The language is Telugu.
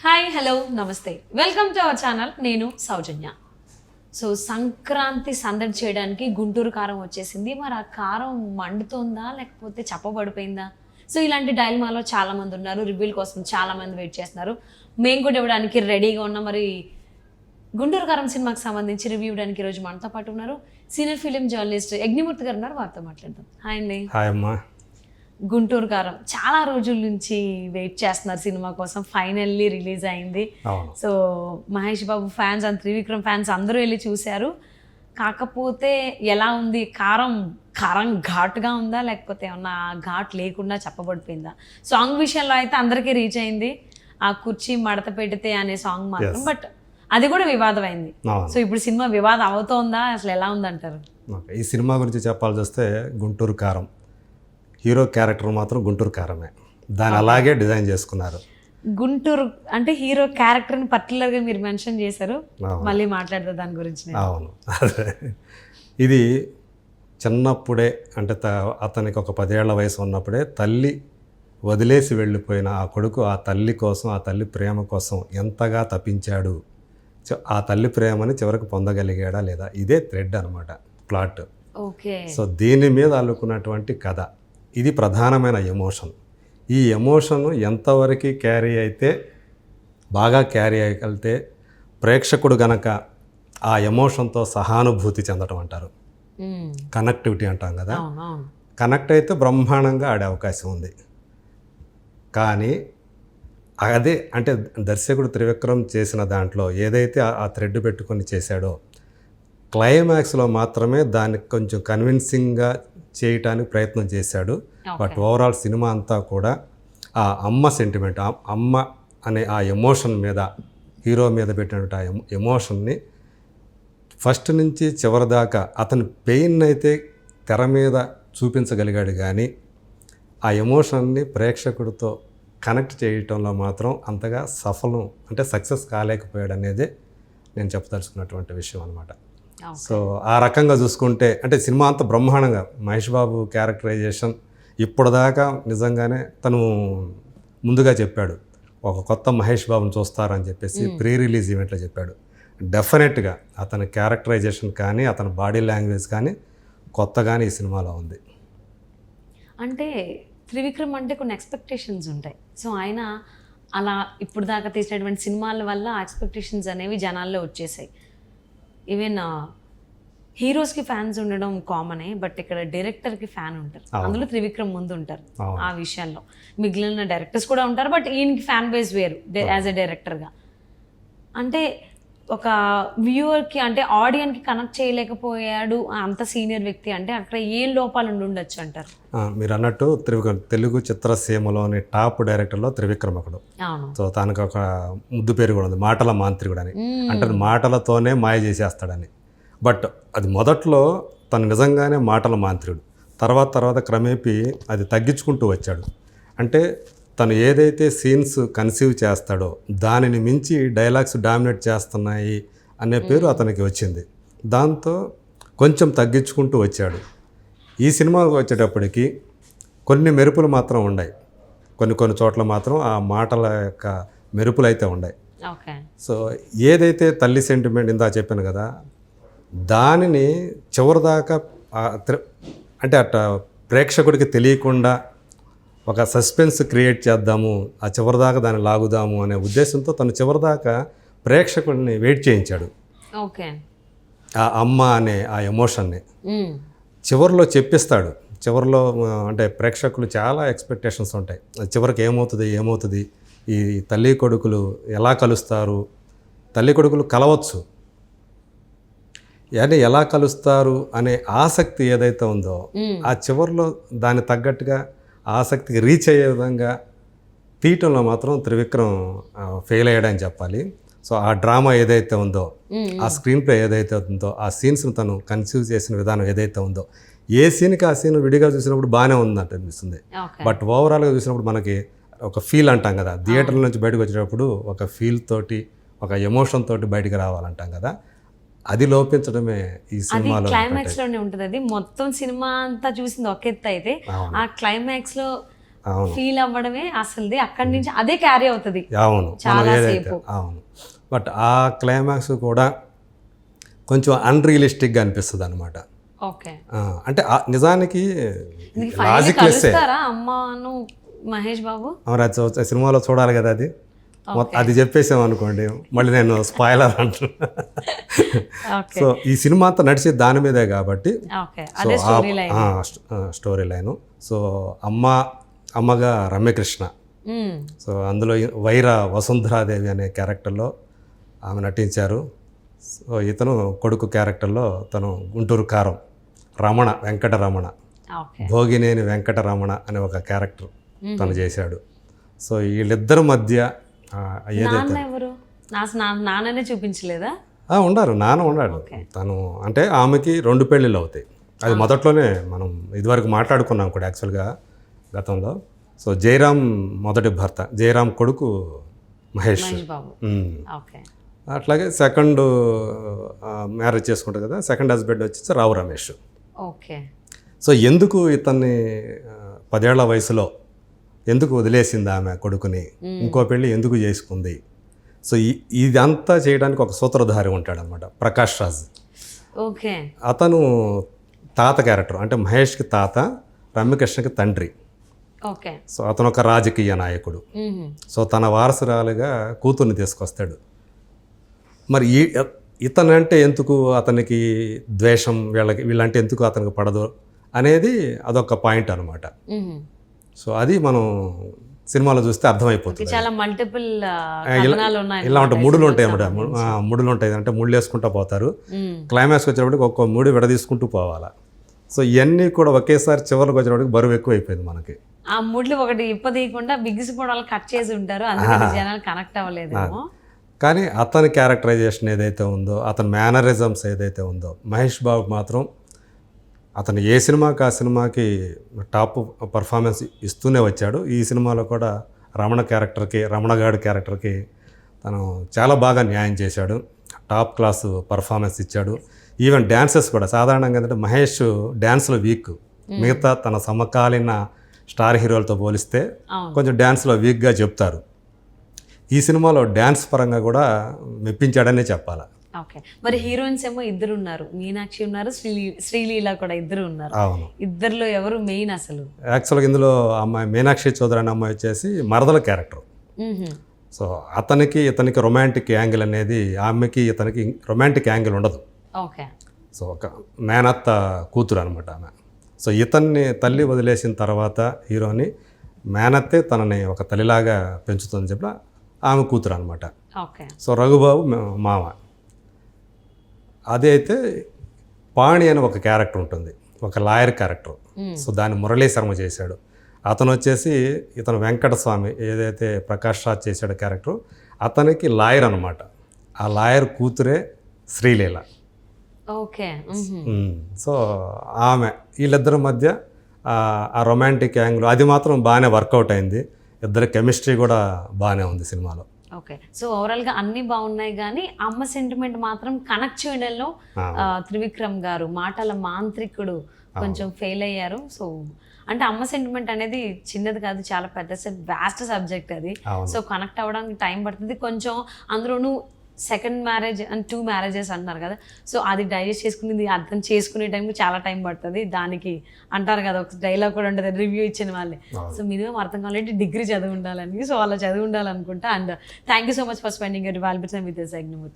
హాయ్ హలో నమస్తే వెల్కమ్ టు అవర్ ఛానల్. నేను సౌజన్య. సో సంక్రాంతి సందడి చేయడానికి గుంటూరు కారం వచ్చేసింది. మరి ఆ కారం మండుతోందా లేకపోతే చప్పబడిపోయిందా? సో ఇలాంటి డైలమాలో చాలా మంది ఉన్నారు. రివ్యూల కోసం చాలా మంది వెయిట్ చేస్తున్నారు. మేము కూడా ఇవ్వడానికి రెడీగా ఉన్నాం. మరి గుంటూరు కారం సినిమాకి సంబంధించి రివ్యూ ఇవ్వడానికి ఈరోజు మనతో పాటు ఉన్నారు సీనియర్ ఫిలిం జర్నలిస్ట్ యజ్ఞమూర్తి గారు ఉన్నారు. వారితో మాట్లాడదాం. హాయ్ అండి. హాయ్ అమ్మా. గుంటూరు కారం చాలా రోజుల నుంచి వెయిట్ చేస్తున్నారు సినిమా కోసం. ఫైనల్లీ రిలీజ్ అయింది. So Mahesh Babu fans and Trivikram fans అందరూ వెళ్ళి చూశారు. కాకపోతే ఎలా ఉంది? కారం కారం ఘాటుగా ఉందా లేకపోతే ఏమన్నా ఘాట్ లేకుండా చెప్పబడిపోయిందా? సాంగ్ విషయంలో అయితే అందరికీ రీచ్ అయింది. ఆ కుర్చీ మడత పెడితే అనే సాంగ్ మాత్రం, బట్ అది కూడా వివాదం అయింది. సో ఇప్పుడు సినిమా వివాదం అవుతోందా? అసలు ఎలా ఉందంటారు? ఈ సినిమా గురించి చెప్పాల్సి వస్తే గుంటూరు కారం హీరో క్యారెక్టర్ మాత్రం గుంటూరు కారమే. దాన్ని అలాగే డిజైన్ చేసుకున్నారు. గుంటూరు అంటే హీరో క్యారెక్టర్ని పర్టికులర్గా మీరు మెన్షన్ చేశారు. మళ్ళీ మాట్లాడతా దాని గురించి. అవును, అదే. ఇది చిన్నప్పుడే అంటే అతనికి ఒక 10 ఏళ్ల వయసు ఉన్నప్పుడే తల్లి వదిలేసి వెళ్ళిపోయిన ఆ కొడుకు ఆ తల్లి కోసం, ఆ తల్లి ప్రేమ కోసం ఎంతగా తప్పించాడు. ఆ తల్లి ప్రేమని చివరికి పొందగలిగాడా లేదా? ఇదే థ్రెడ్ అనమాట, ప్లాట్. ఓకే. సో దీని మీద అల్లుకున్నటువంటి కథ. ఇది ప్రధానమైన ఎమోషన్. ఈ ఎమోషన్ ఎంతవరకు క్యారీ అయితే, బాగా క్యారీ అయ్యగలితే ప్రేక్షకుడు గనక ఆ ఎమోషన్తో సహానుభూతి చెందటం అంటారు, కనెక్టివిటీ అంటాం కదా. కనెక్ట్ అయితే బ్రహ్మాండంగా ఆడే అవకాశం ఉంది. కానీ అదే అంటే దర్శకుడు త్రివిక్రమ్ చేసిన దాంట్లో ఏదైతే ఆ థ్రెడ్ పెట్టుకొని చేశాడో, క్లైమాక్స్లో మాత్రమే దాన్ని కొంచెం కన్విన్సింగ్గా చేయటానికి ప్రయత్నం చేశాడు. బట్ ఓవరాల్ సినిమా అంతా కూడా ఆ అమ్మ సెంటిమెంట్, అమ్మ అనే ఆ ఎమోషన్ మీద, హీరో మీద పెట్టినట్టు ఆ ఎమోషన్ని ఫస్ట్ నుంచి చివరి దాకా అతని పెయిన్ అయితే తెర మీద చూపించగలిగాడు. కానీ ఆ ఎమోషన్ని ప్రేక్షకుడితో కనెక్ట్ చేయటంలో మాత్రం అంతగా సక్సెస్ కాలేకపోయాడు అనేది నేను చెప్పదలుచుకున్నటువంటి విషయం అనమాట. సో ఆ రకంగా చూసుకుంటే అంటే సినిమా అంతా బ్రహ్మాండంగా మహేష్ బాబు క్యారెక్టరైజేషన్ ఇప్పటిదాకా నిజంగానే తను ముందుగా చెప్పాడు, ఒక కొత్త మహేష్ బాబుని చూస్తారని చెప్పేసి ప్రీ రిలీజ్ ఈవెంట్లో చెప్పాడు. డెఫినెట్గా అతని క్యారెక్టరైజేషన్ కానీ అతని బాడీ లాంగ్వేజ్ కానీ కొత్తగానే ఈ సినిమాలో ఉంది. అంటే త్రివిక్రమ్ అంటే కొన్ని ఎక్స్పెక్టేషన్స్ ఉంటాయి. సో ఆయన అలా ఇప్పుడు దాకా తీసినటువంటి సినిమాల వల్ల ఆ ఎక్స్పెక్టేషన్స్ అనేవి జనాల్లో వచ్చేసాయి. ఈవెన్ హీరోస్కి ఫ్యాన్స్ ఉండడం కామనే, బట్ ఇక్కడ డైరెక్టర్కి ఫ్యాన్ ఉంటారు. అందులో త్రివిక్రమ్ ముందు ఉంటారు ఆ విషయాల్లో. మిగిలిన డైరెక్టర్స్ కూడా ఉంటారు, బట్ ఈయనకి ఫ్యాన్ బేస్ వేరు యాజ్ ఎ డైరెక్టర్గా. అంటే ఒక వ్యూవర్కి అంటే ఆడియన్కి కనెక్ట్ చేయలేకపోయాడు అంత సీనియర్ వ్యక్తి అంటే అక్కడ ఏం లోపాలు ఉండొచ్చు అంటారు? మీరు అన్నట్టు తెలుగు చిత్రసీమలోని టాప్ డైరెక్టర్లో త్రివిక్రమ్ ఒకడు. సో తనకు ఒక ముద్దు పేరు కూడా ఉంది, మాటల మాంత్రికుడు అని. అంటే మాటలతోనే మాయ చేసేస్తాడని. బట్ అది మొదట్లో తను నిజంగానే మాటల మాంత్రికుడు. తర్వాత క్రమేపీ అది తగ్గించుకుంటూ వచ్చాడు. అంటే తను ఏదైతే సీన్స్ కన్సీవ్ చేస్తాడో దానిని మించి డైలాగ్స్ డామినేట్ చేస్తున్నాయి అనే పేరు అతనికి వచ్చింది. దాంతో కొంచెం తగ్గించుకుంటూ వచ్చాడు. ఈ సినిమాకు వచ్చేటప్పటికి కొన్ని మెరుపులు మాత్రం ఉన్నాయి, కొన్ని చోట్ల మాత్రం ఆ మాటల యొక్క మెరుపులు అయితే ఉన్నాయి. సో ఏదైతే తల్లి సెంటిమెంట్ ఇందా చెప్పాను కదా, దానిని చివరిదాకా అంటే అట్ట ప్రేక్షకుడికి తెలియకుండా ఒక సస్పెన్స్ క్రియేట్ చేద్దాము, ఆ చివరిదాకా దాన్ని లాగుదాము అనే ఉద్దేశంతో తను చివరిదాకా ప్రేక్షకుడిని వెయిట్ చేయించాడు. ఓకే. ఆ అమ్మ అనే ఆ ఎమోషన్ని చివరిలో చెప్పిస్తాడు. చివరిలో అంటే ప్రేక్షకులు చాలా ఎక్స్పెక్టేషన్స్ ఉంటాయి, చివరికి ఏమవుతుంది, ఈ తల్లి కొడుకులు ఎలా కలుస్తారు, తల్లి కొడుకులు కలవచ్చు, అంటే ఎలా కలుస్తారు అనే ఆసక్తి ఏదైతే ఉందో ఆ చివరిలో దాన్ని తగ్గట్టుగా ఆసక్తికి రీచ్ అయ్యే విధంగా తీయటంలో మాత్రం త్రివిక్రమ్ ఫెయిల్ అయ్యాడని చెప్పాలి. సో ఆ డ్రామా ఏదైతే ఉందో, ఆ స్క్రీన్ ప్లే ఏదైతే ఉందో, ఆ సీన్స్ని తను కన్సీవ్ చేసిన విధానం ఏదైతే ఉందో, ఏ సీన్కి ఆ సీన్ విడిగా చూసినప్పుడు బాగానే ఉందంట అనిపిస్తుంది. బట్ ఓవరాల్గా చూసినప్పుడు మనకి ఒక ఫీల్ అంటాం కదా, థియేటర్ నుంచి బయటకు వచ్చేటప్పుడు ఒక ఫీల్ తోటి, ఒక ఎమోషన్ తోటి బయటకు రావాలంటాం కదా, అది లోపించడమే ఈ సినిమాలో. క్లైమాక్స్ లోనే ఉంటుంది. అది మొత్తం సినిమా అంతా చూసింది ఒక ఎత్తు అయితే, ఆ క్లైమాక్స్ లో అవును ఫీల్ అవ్వడమే అసలుది, అక్కడి నుంచి అదే క్యారీ అవుతుంది అవును చాలా మనం ఏదైతే సేపు. అవును. బట్ ఆ క్లైమాక్స్ కూడా కొంచెం అన్రియలిస్టిక్గా అనిపిస్తుంది అనమాట. ఓకే. అంటే నిజానికి ఫైనల్ లాజిక్ లెస్సే. కలుస్తారా అమ్మను మహేష్ బాబు? అది సినిమాలో చూడాలి కదా అది. అది చెప్పేసాం అనుకోండి మళ్ళీ నేను స్పాయిలర్ అంటున్నా. ఓకే. సో ఈ సినిమా అంతా నడిచేది దాని మీదే కాబట్టి ఓకే, అదే story line. Story line. So అమ్మగా రమ్యకృష్ణ. సో అందులో వైర వసుంధరాదేవి అనే క్యారెక్టర్లో ఆమె నటించారు. సో ఇతను కొడుకు క్యారెక్టర్లో తను గుంటూరు కారం రమణ, వెంకటరమణ, ఓకే. భోగినేని వెంకటరమణ అనే ఒక క్యారెక్టర్ తను చేశాడు. సో వీళ్ళిద్దరి మధ్య ఏదైతే నాన్న ఎవరు? నాన్ననే చూపించలేదా? ఉండారు, నాన్న ఉన్నాడు. తను అంటే ఆమెకి 2 పెళ్ళిళ్ళు అవుతాయి. అది మొదట్లోనే మనం ఇదివరకు మాట్లాడుకున్నాం కూడా యాక్చువల్గా గతంలో. సో జయరామ్ మొదటి భర్త, జయరామ్ కొడుకు మహేష్. బాబు. ఓకే. అట్లాగే సెకండ్ మ్యారేజ్ చేసుకుంటారు కదా, సెకండ్ హస్బెండ్ వచ్చేసి రావు రమేష్. ఓకే. సో ఎందుకు ఇతన్ని 10 ఏళ్ల వయసులో ఎందుకు వదిలేసింది ఆమె కొడుకుని, ఇంకో పెళ్ళి ఎందుకు చేసుకుంది? సో ఇదంతా చేయడానికి ఒక సూత్రధారి ఉంటాడనమాట, ప్రకాష్ రాజ్. ఓకే. అతను తాత క్యారెక్టర్, అంటే మహేష్కి తాత, రమ్యకృష్ణకి తండ్రి. ఓకే. సో అతను ఒక రాజకీయ నాయకుడు. సో తన వారసురాలుగా కూతుర్ని తీసుకొస్తాడు. మరి ఇతనంటే ఎందుకు అతనికి ద్వేషం, వీళ్ళంటే ఎందుకు అతనికి పడదు అనేది అదొక పాయింట్ అనమాట. సో అది మనం సినిమాలో చూస్తే అర్థమైపోతుంది. చాలా మల్టిపుల్ ఇలా ఉంటాయి, ముడులు ఉంటాయి అన్నమాట. ముడులు ఉంటాయి అంటే ముళ్ళు వేసుకుంటూ పోతారు. క్లైమాక్స్కి వచ్చేటప్పటికి ఒక్కొక్క ముడి విడదీసుకుంటూ పోవాలా. సో ఇవన్నీ కూడా ఒకేసారి చివరికి వచ్చేటప్పటికి బరువు ఎక్కువ అయిపోయింది మనకి. ఆ ముడ్లు ఒకటి ఇప్పదీయకుండా బిగిసిపోవడాలు కట్ చేసి ఉంటారు, అందుకని జనాలు కనెక్ట్ అవ్వలేదేమో. కానీ అతని క్యారెక్టరైజేషన్ ఏదైతే ఉందో, అతని మేనరిజమ్స్ ఏదైతే ఉందో, మహేష్ బాబు మాత్రం అతను ఏ సినిమాకి ఆ సినిమాకి టాప్ పర్ఫార్మెన్స్ ఇస్తూనే వచ్చాడు. ఈ సినిమాలో కూడా రమణగాడి క్యారెక్టర్కి తను చాలా బాగా న్యాయం చేశాడు. టాప్ క్లాస్ పర్ఫార్మెన్స్ ఇచ్చాడు. ఈవెన్ డ్యాన్సెస్ కూడా సాధారణంగా ఏంటంటే మహేష్ డ్యాన్స్లో వీక్, మిగతా తన సమకాలీన స్టార్ హీరోలతో పోలిస్తే కొంచెం డ్యాన్స్లో వీక్గా చెప్తారు. ఈ సినిమాలో డ్యాన్స్ పరంగా కూడా మెప్పించాడనే చెప్పాలి. ఓకే. మరి హీరోయిన్స్ ఏమో ఇద్దరు ఉన్నారు, మీనాక్షి ఉన్నారు, శ్రీలీల కూడా ఇద్దరు ఉన్నారు. అవును. ఇద్దరులో ఎవరు మెయిన్ అసలు? యాక్చువల్గా ఇందులో అమ్మాయి మీనాక్షి చౌదరి అనే అమ్మాయి వచ్చేసి మరదల క్యారెక్టర్. సో ఇతనికి రొమాంటిక్ యాంగిల్ అనేది, ఆమెకి ఇతనికి రొమాంటిక్ యాంగిల్ ఉండదు. ఓకే. సో ఒక మేనత్త కూతురు అనమాట ఆమె. సో ఇతన్ని తల్లి వదిలేసిన తర్వాత హీరోని మేనత్తే తనని ఒక తల్లిలాగా పెంచుతుందని చెప్పి ఆమె కూతురు అనమాట. ఓకే. సో రఘుబాబు మామ. అదే అయితే పాణి అని ఒక క్యారెక్టర్ ఉంటుంది, ఒక లాయర్ క్యారెక్టర్. సో దాన్ని మురళీ శర్మ చేశాడు. అతను వచ్చేసి ఇతను వెంకటస్వామి ఏదైతే ప్రకాష్ రాజ్ చేశాడు క్యారెక్టర్, అతనికి లాయర్ అనమాట. ఆ లాయర్ కూతురే శ్రీలీల. ఓకే. సో ఆమె వీళ్ళిద్దరి మధ్య ఆ రొమాంటిక్ యాంగిల్ అది మాత్రం బాగానే వర్కౌట్ అయింది. ఇద్దరి కెమిస్ట్రీ కూడా బాగానే ఉంది సినిమాలో. ఓకే. సో ఓవరాల్గా అన్నీ బాగున్నాయి, కానీ అమ్మ సెంటిమెంట్ మాత్రం కనెక్ట్ చేయడంలో త్రివిక్రమ్ గారు మాటల మాంత్రికుడు కొంచెం ఫెయిల్ అయ్యారు. సో అంటే అమ్మ సెంటిమెంట్ అనేది చిన్నది కాదు, చాలా పెద్ద వాస్ట్ సబ్జెక్ట్ అది. సో కనెక్ట్ అవ్వడానికి టైం పడుతుంది కొంచెం. అందులోనూ సెకండ్ మ్యారేజ్ అండ్ 2 మ్యారేజెస్ అంటున్నారు కదా, సో అది డైజెస్ట్ చేసుకునేది అర్థం చేసుకునే టైంకి చాలా టైం పడుతుంది. దానికి అంటారు కదా, ఒక డైలాగ్ కూడా ఉంటుంది రివ్యూ ఇచ్చిన వాళ్ళే, సో మినిమం అర్థం కావాలంటే డిగ్రీ చదివి ఉండాలని. సో అలా చదివి ఉండాలనుకుంటా. And thank you so much for spending your valuable time with us, Yagnamurthy.